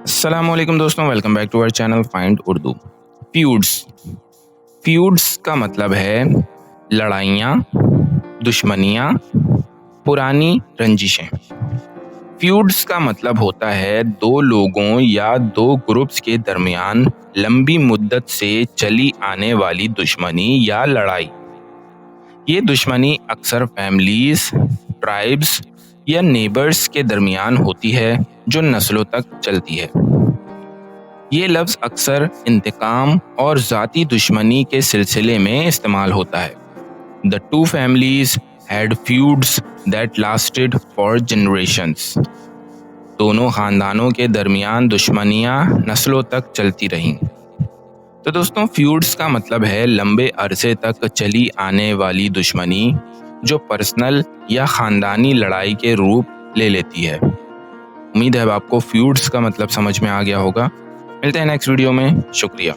अस्सलामुअलैकुम दोस्तों, welcome back to our channel find Urdu. Feuds feuds का मतलब है लड़ाइयाँ, दुश्मनियाँ, पुरानी रंजिशें। फ्यूड्स का मतलब होता है दो लोगों या दो ग्रुप्स के दरमियान लंबी मुद्दत से चली आने वाली दुश्मनी या लड़ाई। ये दुश्मनी अक्सर फैमिलीज, ट्राइब्स या नेबर्स के दरमियान होती है जो नस्लों तक चलती है। ये लफ्ज़ अक्सर इंतकाम और ज़ाती दुश्मनी के सिलसिले में इस्तेमाल होता है। The two families had feuds that lasted for generations. दोनों खानदानों के दरमियान दुश्मनियाँ नस्लों तक चलती रहीं। तो दोस्तों, फ्यूड्स का मतलब है लंबे अरसे तक चली आने वाली दुश्मनी जो पर्सनल या ख़ानदानी लड़ाई के रूप ले लेती है। उम्मीद है अब आपको फ्यूड्स का मतलब समझ में आ गया होगा। मिलते हैं नेक्स्ट वीडियो में। शुक्रिया।